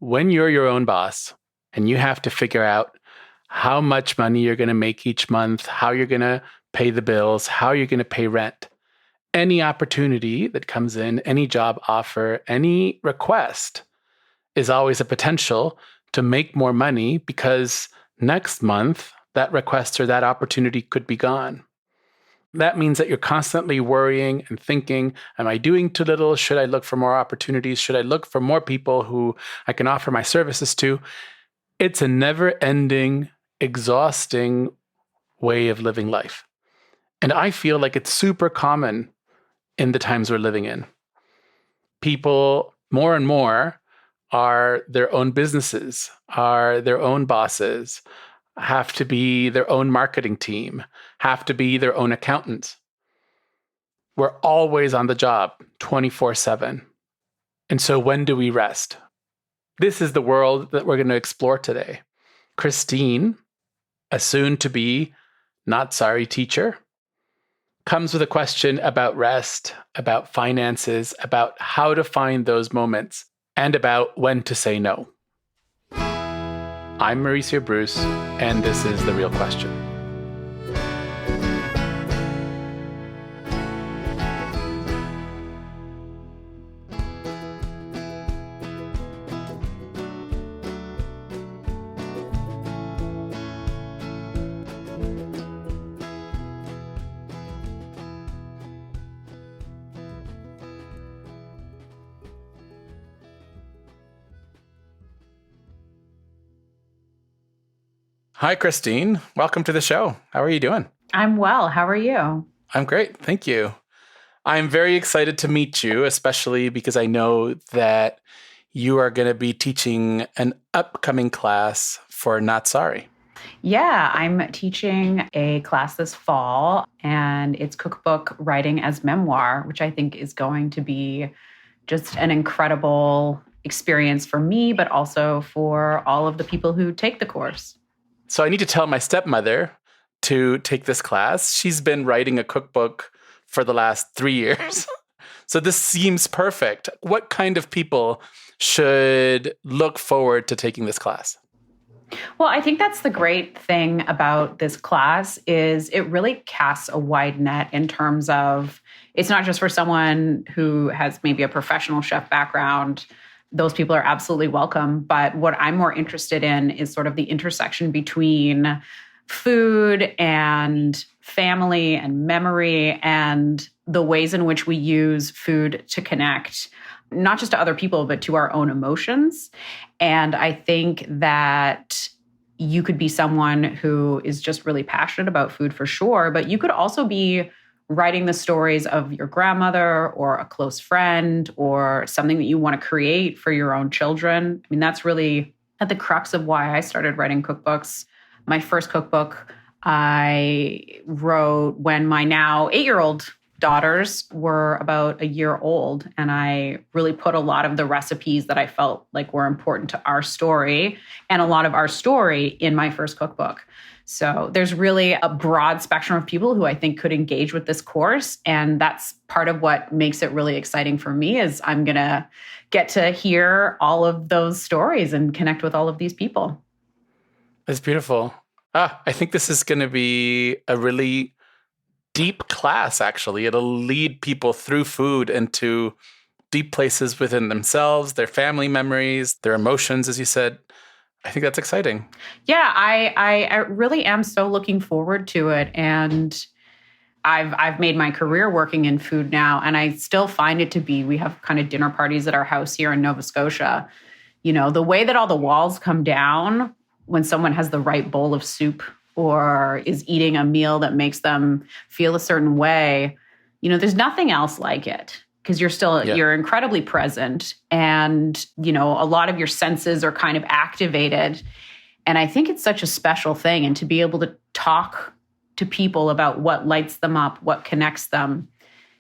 When you're your own boss and you have to figure out how much money you're going to make each month, how you're going to pay the bills, how you're going to pay rent, any opportunity that comes in, any job offer, any request is always a potential to make more money because next month that request or that opportunity could be gone. That means that you're constantly worrying and thinking, am I doing too little? Should I look for more opportunities? Should I look for more people who I can offer my services to? It's a never-ending, exhausting way of living life. And I feel like it's super common in the times we're living in. People more and more are their own businesses, are their own bosses, have to be their own marketing team, have to be their own accountants. We're always on the job 24/7. And so when do we rest? This is the world that we're going to explore today. Christine, a soon-to-be not sorry teacher, comes with a question about rest, about finances, about how to find those moments, and about when to say no. I'm Mauricio Bruce, and this is The Real Question. Hi, Christine. Welcome to the show. How are you doing? I'm well. How are you? I'm great. Thank you. I'm very excited to meet you, especially because I know that you are going to be teaching an upcoming class for Not Sorry. Yeah, I'm teaching a class this fall, and it's cookbook writing as memoir, which I think is going to be just an incredible experience for me, but also for all of the people who take the course. So I need to tell my stepmother to take this class. She's been writing a cookbook for the last 3 years. So this seems perfect. What kind of people should look forward to taking this class? Well, I think that's the great thing about this class is it really casts a wide net in terms of it's not just for someone who has maybe a professional chef background. Those people are absolutely welcome. But what I'm more interested in is sort of the intersection between food and family and memory and the ways in which we use food to connect, not just to other people, but to our own emotions. And I think that you could be someone who is just really passionate about food for sure, but you could also be writing the stories of your grandmother or a close friend or something that you want to create for your own children. I mean, that's really at the crux of why I started writing cookbooks. My first cookbook I wrote when my now 8-year-old daughters were about a year old, and I really put a lot of the recipes that I felt like were important to our story and a lot of our story in my first cookbook. So there's really a broad spectrum of people who I think could engage with this course. And that's part of what makes it really exciting for me is I'm going to get to hear all of those stories and connect with all of these people. That's beautiful. I think this is going to be a really deep class, actually. It'll lead people through food into deep places within themselves, their family memories, their emotions, as you said. I think that's exciting. Yeah, I really am so looking forward to it. And I've made my career working in food now, and I still find it to be, we have kind of dinner parties at our house here in Nova Scotia. You know, the way that all the walls come down when someone has the right bowl of soup or is eating a meal that makes them feel a certain way, you know, there's nothing else like it. Because you're incredibly present and, you know, a lot of your senses are kind of activated. And I think it's such a special thing. And to be able to talk to people about what lights them up, what connects them,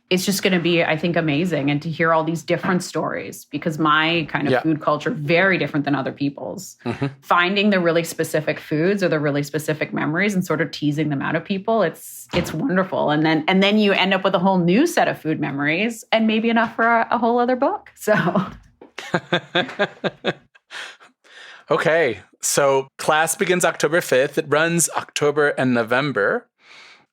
it's just going to be, I think, amazing. And to hear all these different stories, because my kind of food culture, very different than other people's. Mm-hmm. Finding the really specific foods or the really specific memories and sort of teasing them out of people, it's wonderful. And then you end up with a whole new set of food memories and maybe enough for a whole other book. So Okay. So class begins October 5th. It runs October and November.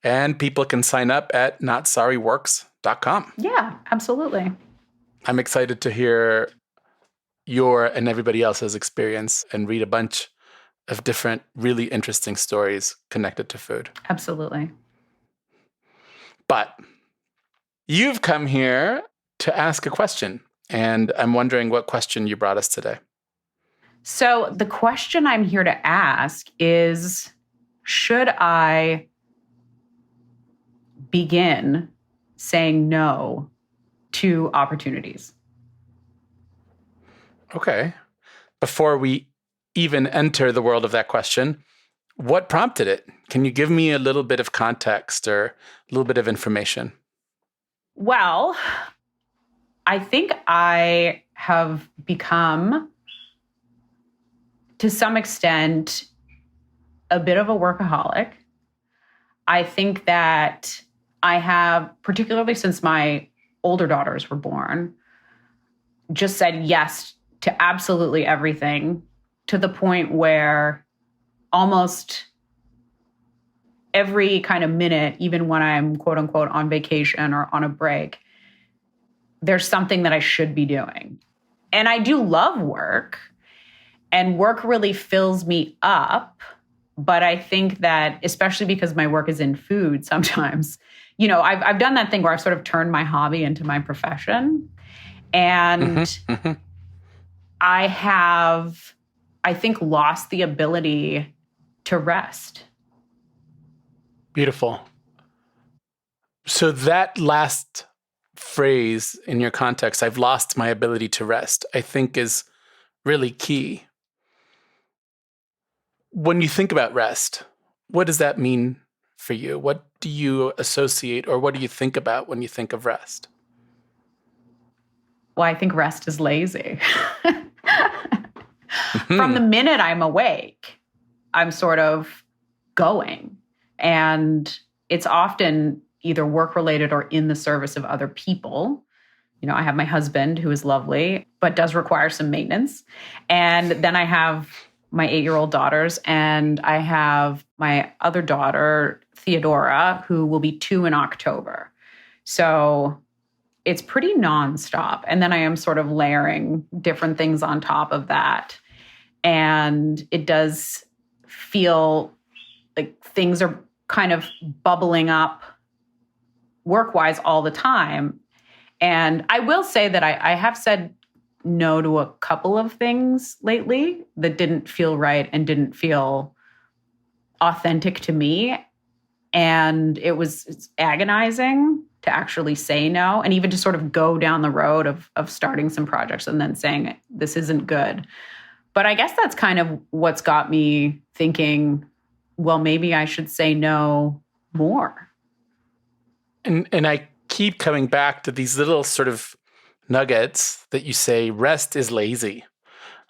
And people can sign up at notsorryworks.com. Yeah, absolutely. I'm excited to hear your and everybody else's experience and read a bunch of different, really interesting stories connected to food. Absolutely. But you've come here to ask a question, and I'm wondering what question you brought us today. So the question I'm here to ask is, should I begin saying no to opportunities? Okay. Before we even enter the world of that question, what prompted it? Can you give me a little bit of context or a little bit of information? Well, I think I have become, to some extent, a bit of a workaholic. I think that I have, particularly since my older daughters were born, just said yes to absolutely everything, to the point where almost every kind of minute, even when I'm quote unquote on vacation or on a break, there's something that I should be doing. And I do love work, and work really fills me up. But I think that, especially because my work is in food sometimes, I've done that thing where I've sort of turned my hobby into my profession. And I have, I think, lost the ability to rest. Beautiful. So that last phrase in your context, I've lost my ability to rest, I think is really key. When you think about rest, what does that mean for you? What do you associate or what do you think about when you think of rest? Well, I think rest is lazy. From the minute I'm awake, I'm sort of going. And it's often either work-related or in the service of other people. I have my husband, who is lovely, but does require some maintenance. And then I have my 8-year-old daughters, and I have my other daughter, Theodora, who will be 2 in October. So it's pretty nonstop. And then I am sort of layering different things on top of that. And it does feel like things are kind of bubbling up work-wise all the time. And I will say that I have said no to a couple of things lately that didn't feel right and didn't feel authentic to me. And it's agonizing to actually say no, and even to sort of go down the road of starting some projects and then saying this isn't good. But I guess that's kind of what's got me thinking, well, maybe I should say no more. And I keep coming back to these little sort of nuggets that you say, rest is lazy.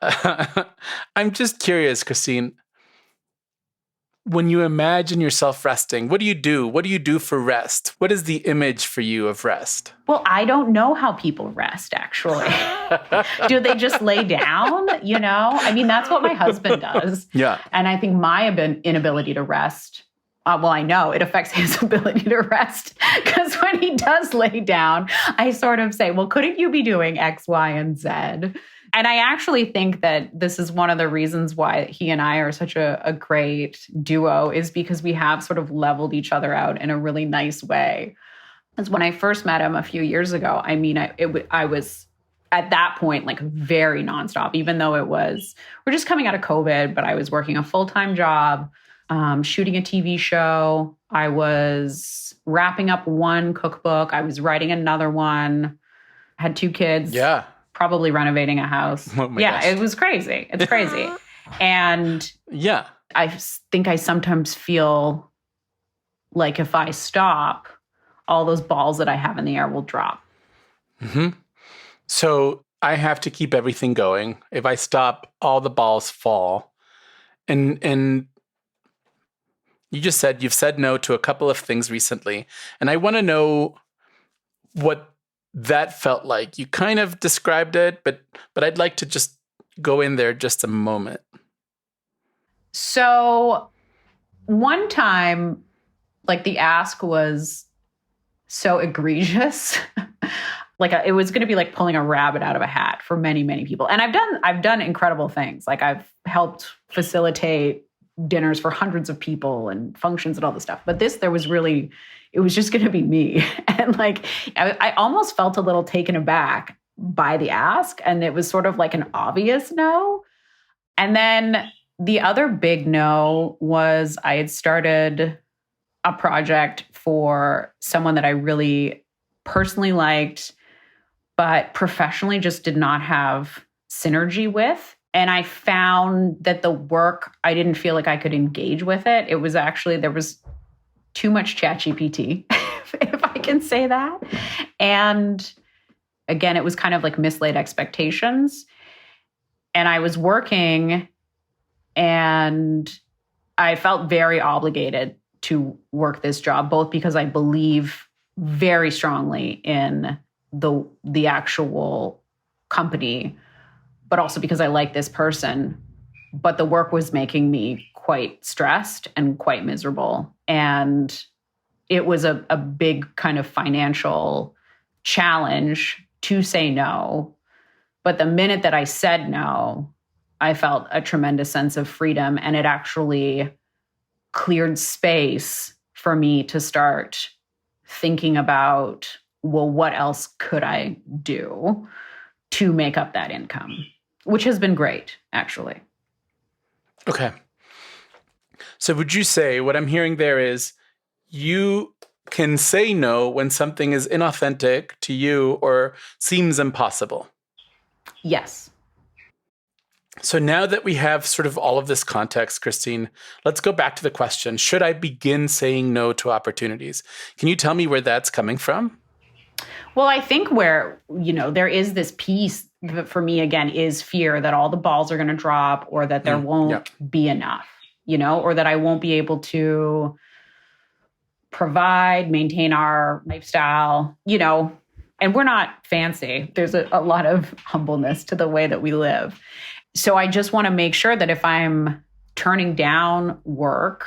I'm just curious, Christine, when you imagine yourself resting, what do you do? What do you do for rest? What is the image for you of rest? Well, I don't know how people rest, actually. Do they just lay down? I mean, that's what my husband does. Yeah. And I think my inability to rest, I know it affects his ability to rest, because when he does lay down, I sort of say, well, couldn't you be doing X, Y, and Z? And I actually think that this is one of the reasons why he and I are such a great duo, is because we have sort of leveled each other out in a really nice way. Because when I first met him a few years ago, I mean, I was at that point like very nonstop, even though we're just coming out of COVID, but I was working a full-time job, shooting a TV show. I was wrapping up one cookbook. I was writing another one, had 2 kids. Yeah. Probably renovating a house. Oh my gosh. It was crazy. It's crazy. And yeah, I think I sometimes feel like if I stop, all those balls that I have in the air will drop. Mm-hmm. So I have to keep everything going. If I stop, all the balls fall. And you just said you've said no to a couple of things recently. And I want to know what that felt like. You kind of described it, but I'd like to just go in there just a moment. So one time, like the ask was so egregious. It was going to be like pulling a rabbit out of a hat for many, many people. And I've done incredible things. Like I've helped facilitate dinners for hundreds of people and functions and all this stuff. But it was just going to be me. And like, I almost felt a little taken aback by the ask. And it was sort of like an obvious no. And then the other big no was I had started a project for someone that I really personally liked, but professionally just did not have synergy with. And I found that the work, I didn't feel like I could engage with it. It was actually, there was too much ChatGPT, if I can say that. And again, it was kind of like mislaid expectations. And I was working and I felt very obligated to work this job, both because I believe very strongly in the actual company, but also because I like this person. But the work was making me quite stressed and quite miserable. And it was a big kind of financial challenge to say no. But the minute that I said no, I felt a tremendous sense of freedom, and it actually cleared space for me to start thinking about, well, what else could I do to make up that income, which has been great, actually. Okay. So would you say what I'm hearing there is you can say no when something is inauthentic to you or seems impossible? Yes. So now that we have sort of all of this context, Christine, let's go back to the question, should I begin saying no to opportunities? Can you tell me where that's coming from? Well, I think where, there is this piece that for me, again, is fear that all the balls are going to drop, or that there won't be enough, or that I won't be able to provide, maintain our lifestyle, and we're not fancy. There's a lot of humbleness to the way that we live. So I just want to make sure that if I'm turning down work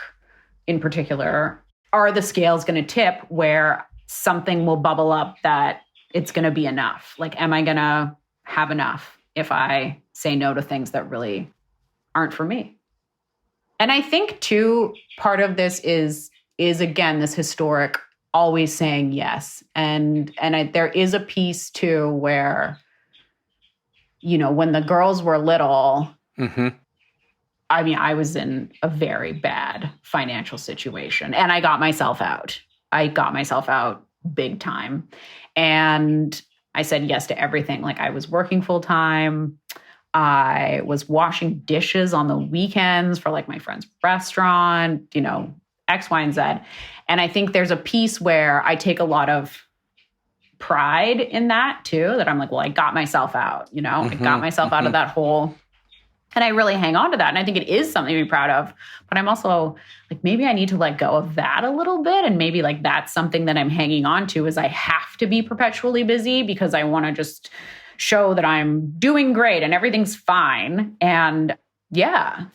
in particular, are the scales going to tip where something will bubble up that it's going to be enough? Like, am I going to have enough if I say no to things that really aren't for me? And I think too, part of this is again, this historic always saying yes. And there is a piece too where, when the girls were little, I mean, I was in a very bad financial situation and I got myself out. Big time. And I said yes to everything. Like, I was working full time. I was washing dishes on the weekends for like my friend's restaurant, X, Y, and Z. And I think there's a piece where I take a lot of pride in that too, that I'm like, well, I got myself out, I got myself out of that hole. And I really hang on to that. And I think it is something to be proud of. But I'm also like, maybe I need to let go of that a little bit. And maybe like that's something that I'm hanging on to, is I have to be perpetually busy because I want to just show that I'm doing great and everything's fine. And yeah.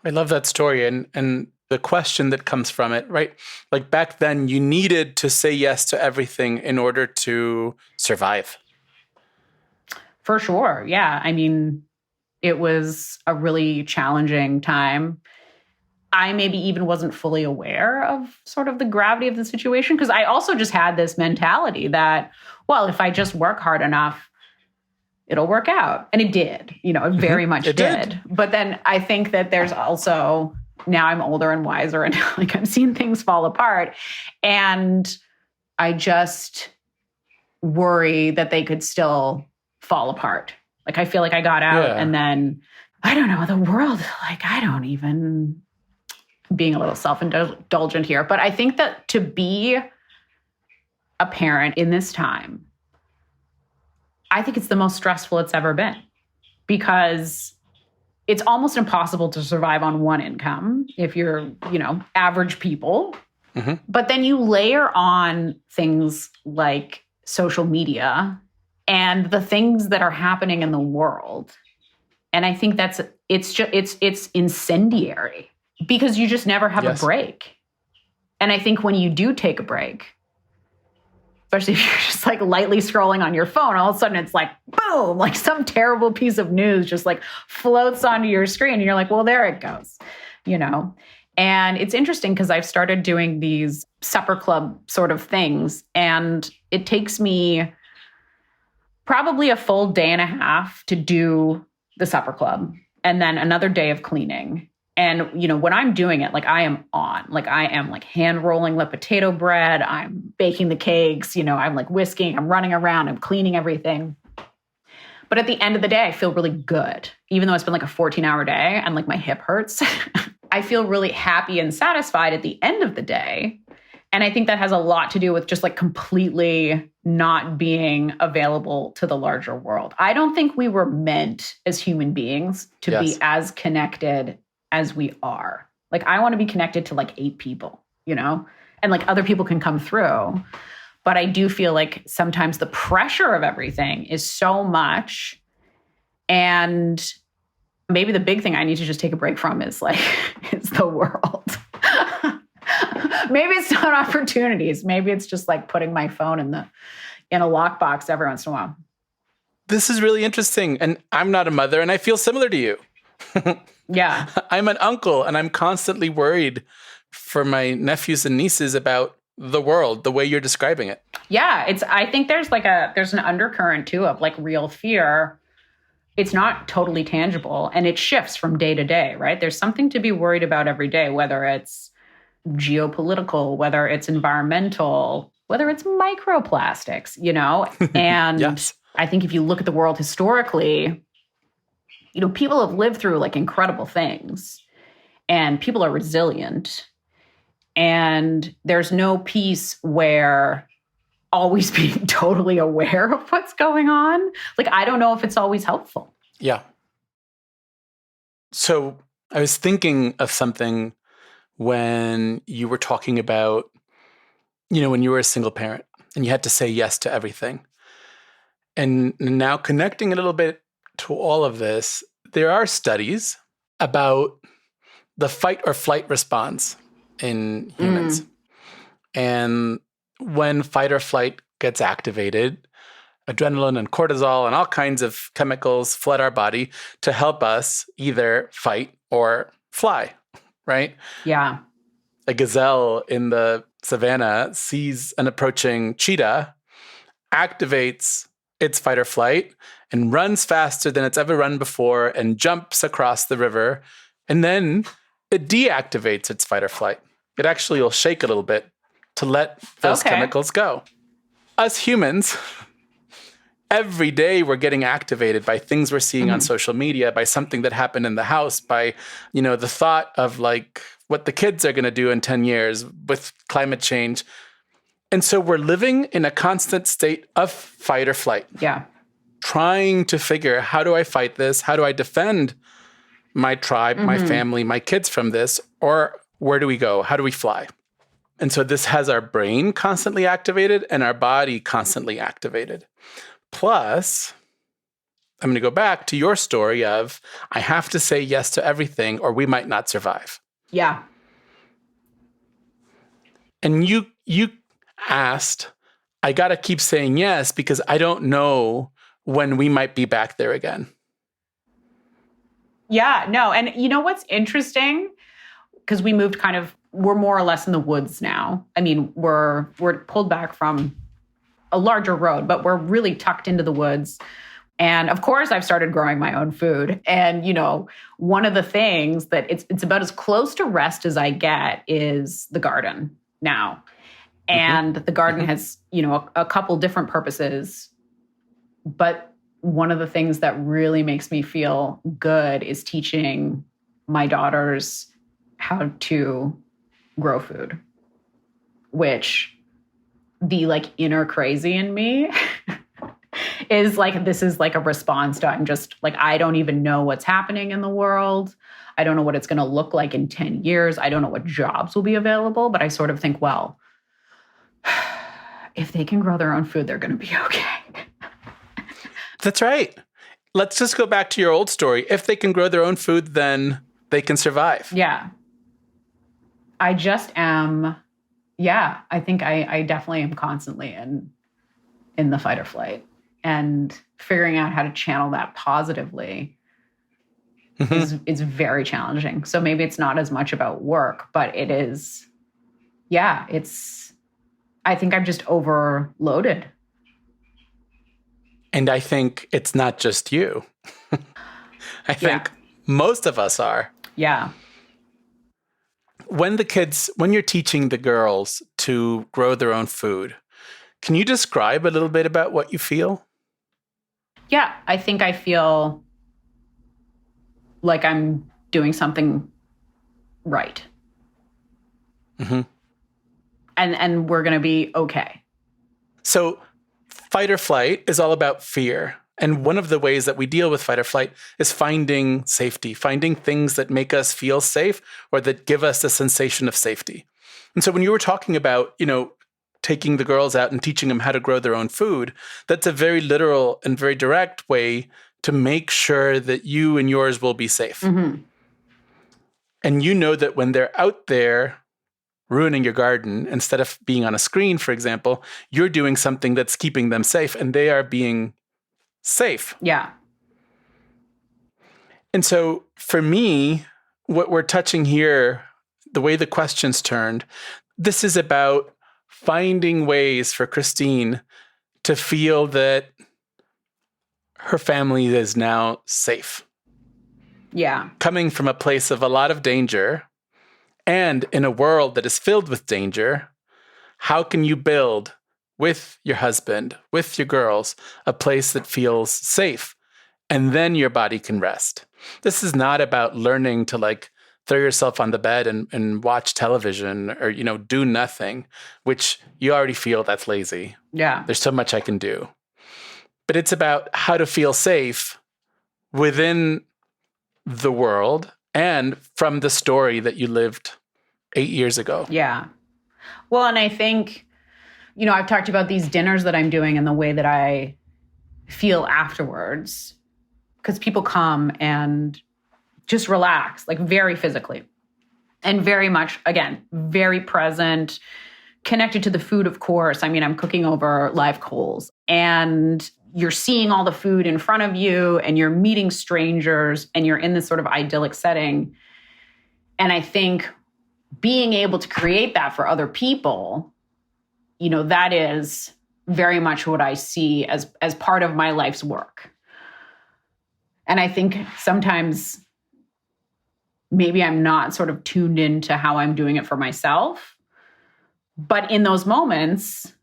I love that story. And the question that comes from it, right? Like back then, you needed to say yes to everything in order to survive. For sure. Yeah. I mean, it was a really challenging time. I maybe even wasn't fully aware of sort of the gravity of the situation, because I also just had this mentality that, well, if I just work hard enough, it'll work out. And it did, it very much did. But then I think that there's also, now I'm older and wiser and like I've seen things fall apart. And I just worry that they could still fall apart. Like, I feel like I got out and then, I don't know, the world, like, being a little self-indulgent here, but I think that to be a parent in this time, I think it's the most stressful it's ever been, because it's almost impossible to survive on one income if you're, average people. Mm-hmm. But then you layer on things like social media and the things that are happening in the world. And I think it's incendiary because you just never have a break. And I think when you do take a break, especially if you're just like lightly scrolling on your phone, all of a sudden it's like, boom, like some terrible piece of news just like floats onto your screen. And you're like, well, there it goes, you know? And it's interesting because I've started doing these supper club sort of things. And it takes me probably a full day and a half to do the supper club and then another day of cleaning. And, you know, when I'm doing it, like I am like hand rolling the potato bread. I'm baking the cakes, you know, I'm like whisking, I'm running around, I'm cleaning everything. But at the end of the day, I feel really good. Even though it's been like a 14-hour day and like my hip hurts, I feel really happy and satisfied at the end of the day. And I think that has a lot to do with just like completely not being available to the larger world. I don't think we were meant as human beings to be as connected as we are. Like, I want to be connected to like 8 people, you know, and like other people can come through. But I do feel like sometimes the pressure of everything is so much. And maybe the big thing I need to just take a break from is like, it's the world. Maybe it's not opportunities. Maybe it's just like putting my phone in a lockbox every once in a while. This is really interesting. And I'm not a mother, and I feel similar to you. Yeah. I'm an uncle, and I'm constantly worried for my nephews and nieces about the world, the way you're describing it. Yeah. I think there's an undercurrent too of like real fear. It's not totally tangible, and it shifts from day to day, right? There's something to be worried about every day, whether it's geopolitical, whether it's environmental, whether it's microplastics, you know? And Yes. I think if you look at the world historically, you know, people have lived through like incredible things, and people are resilient. And there's no peace where always being totally aware of what's going on. Like, I don't know if it's always helpful. Yeah. So I was thinking of something when you were talking about, you know, when you were a single parent and you had to say yes to everything. And now connecting a little bit to all of this, there are studies about the fight or flight response in humans. And when fight or flight gets activated, adrenaline and cortisol and all kinds of chemicals flood our body to help us either fight or fly, right? Yeah. A gazelle in the savannah sees an approaching cheetah, activates its fight or flight, and runs faster than it's ever run before and jumps across the river. And then it deactivates its fight or flight. It actually will shake a little bit to let those chemicals go. Us humans, every day we're getting activated by things we're seeing on social media, by something that happened in the house, by, you know, the thought of like what the kids are going to do in 10 years with climate change. And so we're living in a constant state of fight or flight. Yeah. Trying to figure, how do I fight this? How do I defend my tribe, my family, my kids from this? Or where do we go? How do we fly? And so this has our brain constantly activated and our body constantly activated. Plus, I'm going to go back to your story of, I have to say yes to everything or we might not survive. Yeah. And you asked, I got to keep saying yes because I don't know when we might be back there again. Yeah, no. And you know what's interesting? Because we moved we're more or less in the woods now. I mean, we're pulled back from a larger road, but we're really tucked into the woods. And of course, I've started growing my own food. And, you know, one of the things that it's about as close to rest as I get is the garden now. And the garden has, you know, a couple different purposes. But one of the things that really makes me feel good is teaching my daughters how to grow food, which the like inner crazy in me is like, this is like a response to, I'm just like, I don't even know what's happening in the world. I don't know what it's going to look like in 10 years. I don't know what jobs will be available, but I sort of think, well, if they can grow their own food, they're going to be okay. That's right. let's just go back to your old story. If they can grow their own food, then they can survive. Yeah. I just am. Yeah, I think I definitely am constantly in the fight or flight, and figuring out how to channel that positively is very challenging. So maybe it's not as much about work, but it is. Yeah, I think I'm just overloaded. And I think it's not just you. I think most of us are. Yeah. When you're teaching the girls to grow their own food, can you describe a little bit about what you feel? Yeah, I think I feel like I'm doing something right. Mm-hmm. And we're going to be okay. So fight or flight is all about fear. And one of the ways that we deal with fight or flight is finding safety, finding things that make us feel safe or that give us a sensation of safety. And so when you were talking about, taking the girls out and teaching them how to grow their own food, that's a very literal and very direct way to make sure that you and yours will be safe. Mm-hmm. And you know that when they're out there ruining your garden, instead of being on a screen, for example, you're doing something that's keeping them safe and they are being safe. Yeah. And so for me, what we're touching here, the way the questions turned, this is about finding ways for Christine to feel that her family is now safe. Yeah. Coming from a place of a lot of danger and in a world that is filled with danger, how can you build with your husband, with your girls, a place that feels safe? And then your body can rest. This is not about learning to throw yourself on the bed and watch television or, do nothing, which you already feel that's lazy. Yeah. There's so much I can do. But it's about how to feel safe within the world and from the story that you lived 8 years ago. Yeah. Well, and I think, I've talked about these dinners that I'm doing and the way that I feel afterwards, because people come and just relax, very physically and very much, again, very present, connected to the food, of course. I mean, I'm cooking over live coals and you're seeing all the food in front of you and you're meeting strangers and you're in this sort of idyllic setting. And I think being able to create that for other people, that is very much what I see as part of my life's work. And I think sometimes maybe I'm not sort of tuned into how I'm doing it for myself. But in those moments,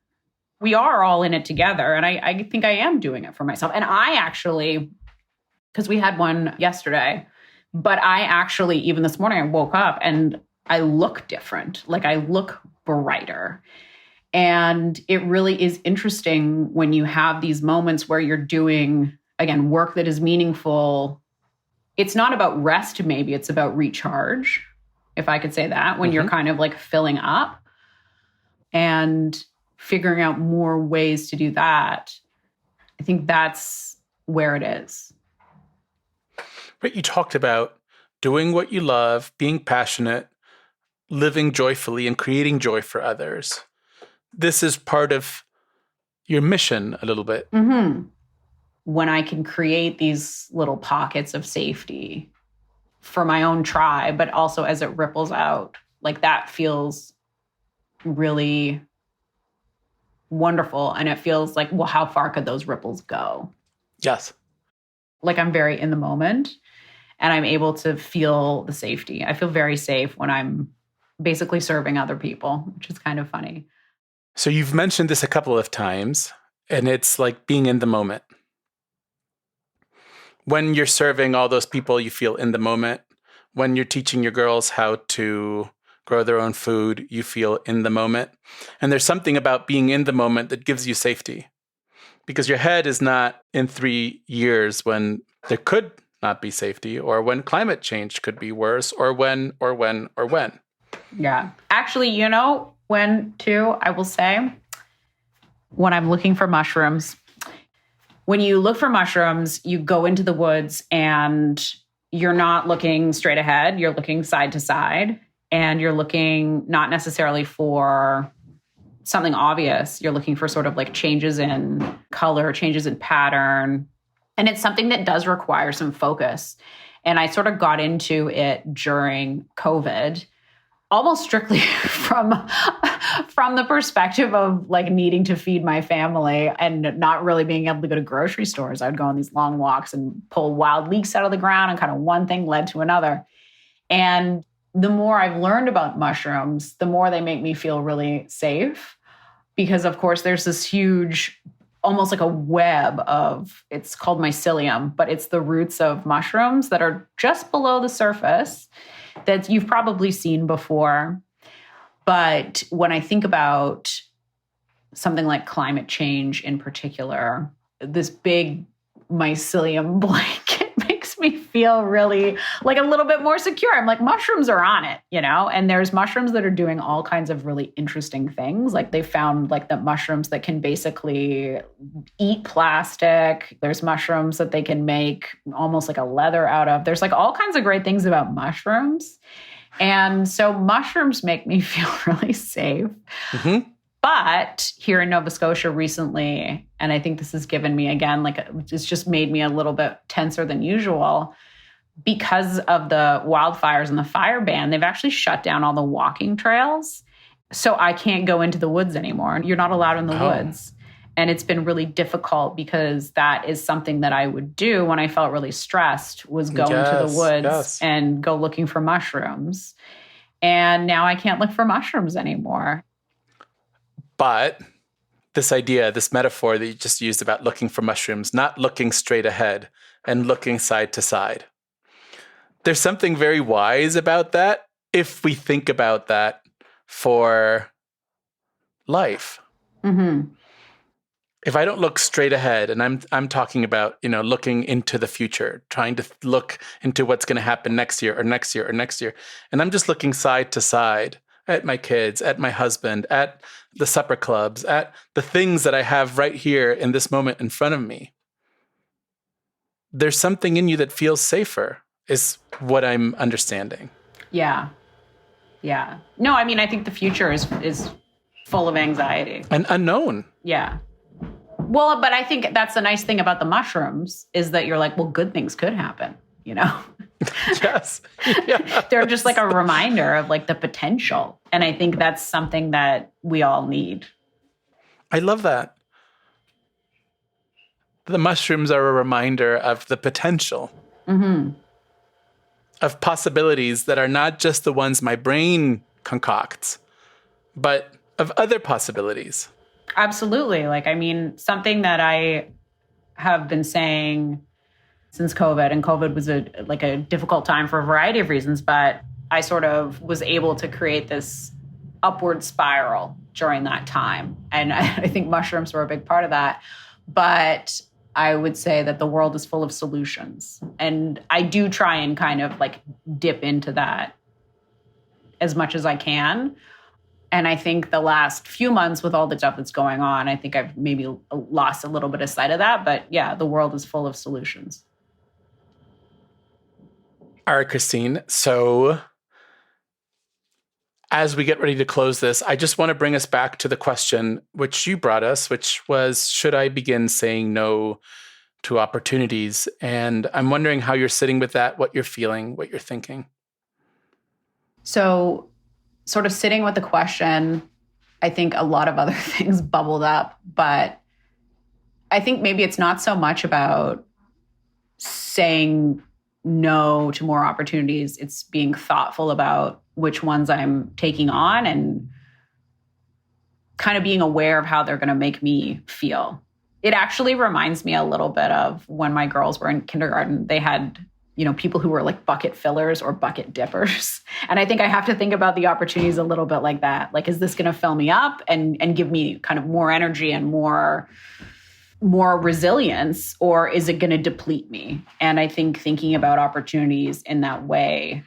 we are all in it together. And I think I am doing it for myself. And I actually, because we had one yesterday, but I actually, even this morning, I woke up and I look different. I look brighter. And it really is interesting when you have these moments where you're doing, again, work that is meaningful. It's not about rest, maybe. It's about recharge, if I could say that, when you're kind of filling up and figuring out more ways to do that. I think that's where it is. But you talked about doing what you love, being passionate, living joyfully, and creating joy for others. This is part of your mission a little bit. Mm-hmm. When I can create these little pockets of safety for my own tribe, but also as it ripples out, that feels really wonderful. And it feels well, how far could those ripples go? Yes. I'm very in the moment and I'm able to feel the safety. I feel very safe when I'm basically serving other people, which is kind of funny. So you've mentioned this a couple of times, and it's like being in the moment. When you're serving all those people, you feel in the moment. When you're teaching your girls how to grow their own food, you feel in the moment. And there's something about being in the moment that gives you safety, because your head is not in 3 years when there could not be safety, or when climate change could be worse, or when. Yeah. Actually, when too, I will say, when I'm looking for mushrooms, when you look for mushrooms, you go into the woods and you're not looking straight ahead. You're looking side to side, and you're looking not necessarily for something obvious. You're looking for sort of like changes in color, changes in pattern. And it's something that does require some focus. And I sort of got into it during COVID, almost strictly from the perspective of like needing to feed my family and not really being able to go to grocery stores. I would go on these long walks and pull wild leeks out of the ground, and kind of one thing led to another. And the more I've learned about mushrooms, the more they make me feel really safe, because of course there's this huge, almost like a web of, it's called mycelium, but it's the roots of mushrooms that are just below the surface that you've probably seen before. But when I think about something like climate change in particular, this big mycelium blanket makes me feel really like a little bit more secure. I'm like, mushrooms are on it, you know? And there's mushrooms that are doing all kinds of really interesting things. Like they found like the mushrooms that can basically eat plastic. There's mushrooms that they can make almost like a leather out of. There's like all kinds of great things about mushrooms. And so mushrooms make me feel really safe. Mm-hmm. But here in Nova Scotia recently, and I think this has given me, again, like it's just made me a little bit tenser than usual, because of the wildfires and the fire ban, they've actually shut down all the walking trails. So I can't go into the woods anymore. You're not allowed in the woods. And it's been really difficult, because that is something that I would do when I felt really stressed, was go into the woods and go looking for mushrooms. And now I can't look for mushrooms anymore. But this idea, this metaphor that you just used about looking for mushrooms, not looking straight ahead and looking side to side. There's something very wise about that if we think about that for life. Mm-hmm. If I don't look straight ahead, and I'm talking about, you know, looking into the future, trying to look into what's going to happen next year or next year or next year, and I'm just looking side to side at my kids, at my husband, at the supper clubs, at the things that I have right here in this moment in front of me, there's something in you that feels safer, is what I'm understanding. Yeah. Yeah. No, I mean, I think the future is full of anxiety. And unknown. Yeah. Well, but I think that's the nice thing about the mushrooms, is that you're like, well, good things could happen, you know? Yes. They're just like a reminder of like the potential. And I think that's something that we all need. I love that. The mushrooms are a reminder of the potential, mm-hmm. of possibilities that are not just the ones my brain concocts, but of other possibilities. Absolutely. Like, I mean, something that I have been saying since COVID, and COVID was a difficult time for a variety of reasons, but I sort of was able to create this upward spiral during that time. And I think mushrooms were a big part of that. But I would say that the world is full of solutions. And I do try and kind of like dip into that as much as I can. And I think the last few months with all the stuff that's going on, I think I've maybe lost a little bit of sight of that. But yeah, the world is full of solutions. All right, Christine. So as we get ready to close this, I just want to bring us back to the question which you brought us, which was, should I begin saying no to opportunities? And I'm wondering how you're sitting with that, what you're feeling, what you're thinking. So sort of sitting with the question, I think a lot of other things bubbled up, but I think maybe it's not so much about saying no to more opportunities. It's being thoughtful about which ones I'm taking on and kind of being aware of how they're going to make me feel. It actually reminds me a little bit of when my girls were in kindergarten. They had, you know, people who were like bucket fillers or bucket dippers. And I think I have to think about the opportunities a little bit like that. Like, is this going to fill me up and give me kind of more energy and more resilience, or is it going to deplete me? And I think thinking about opportunities in that way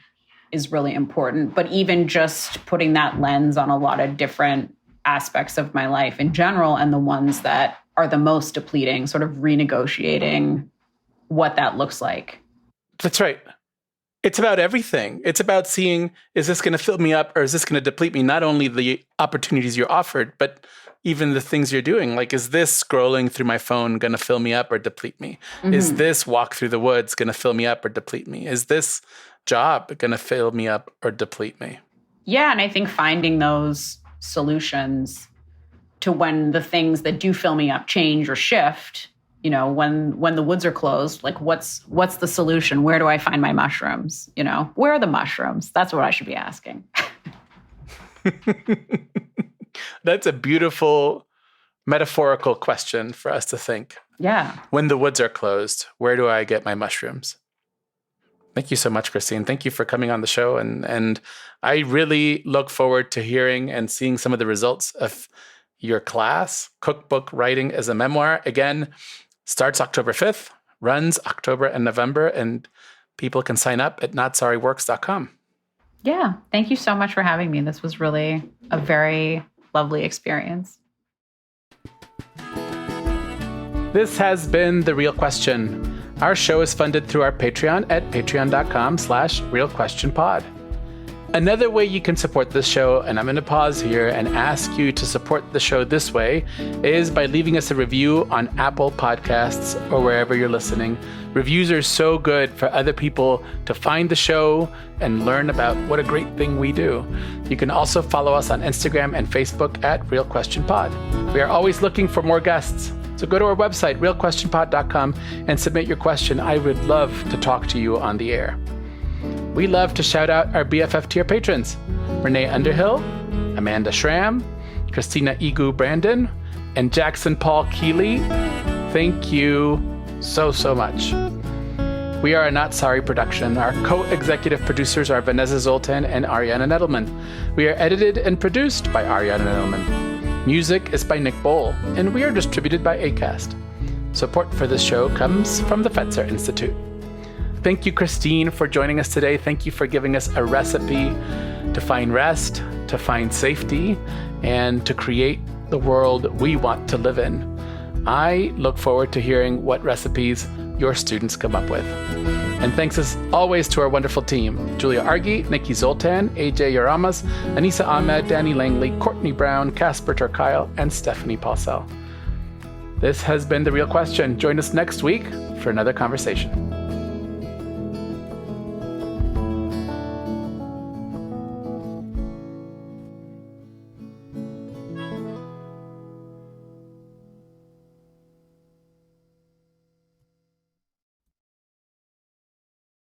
is really important. But even just putting that lens on a lot of different aspects of my life in general, and the ones that are the most depleting, sort of renegotiating what that looks like. That's right. It's about everything. It's about seeing, is this going to fill me up or is this going to deplete me? Not only the opportunities you're offered, but even the things you're doing. Like, is this scrolling through my phone going to fill me up or deplete me? Mm-hmm. Is this walk through the woods going to fill me up or deplete me? Is this job going to fill me up or deplete me? Yeah, and I think finding those solutions to when the things that do fill me up change or shift, you know, when the woods are closed, like what's the solution? Where do I find my mushrooms? You know, where are the mushrooms? That's what I should be asking. That's a beautiful metaphorical question for us to think. Yeah. When the woods are closed, where do I get my mushrooms? Thank you so much, Christine. Thank you for coming on the show. And I really look forward to hearing and seeing some of the results of your class, Cookbook Writing as a Memoir. Again, starts October 5th, runs October and November, and people can sign up at notsorryworks.com. Yeah. Thank you so much for having me. This was really a very lovely experience. This has been The Real Question. Our show is funded through our Patreon at patreon.com/realquestionpod. Another way you can support this show, and I'm going to pause here and ask you to support the show this way, is by leaving us a review on Apple Podcasts or wherever you're listening. Reviews are so good for other people to find the show and learn about what a great thing we do. You can also follow us on Instagram and Facebook at Real Question Pod. We are always looking for more guests. So go to our website, realquestionpod.com, and submit your question. I would love to talk to you on the air. We love to shout out our BFF tier patrons: Renee Underhill, Amanda Schramm, Christina Igu Brandon, and Jackson Paul Keeley. Thank you so much. We are a Not Sorry production. Our co-executive producers are Vanessa Zoltan and Ariana Nettleman. We are edited and produced by Ariana Nettleman. Music is by Nick Bowl, and we are distributed by Acast. Support for this show comes from the Fetzer Institute. Thank you, Christine, for joining us today. Thank you for giving us a recipe to find rest, to find safety, and to create the world we want to live in. I look forward to hearing what recipes your students come up with. And thanks as always to our wonderful team: Julia Argy, Nikki Zoltan, AJ Yaramas, Anissa Ahmed, Danny Langley, Courtney Brown, Casper Turkile, and Stephanie Paulsell. This has been The Real Question. Join us next week for another conversation.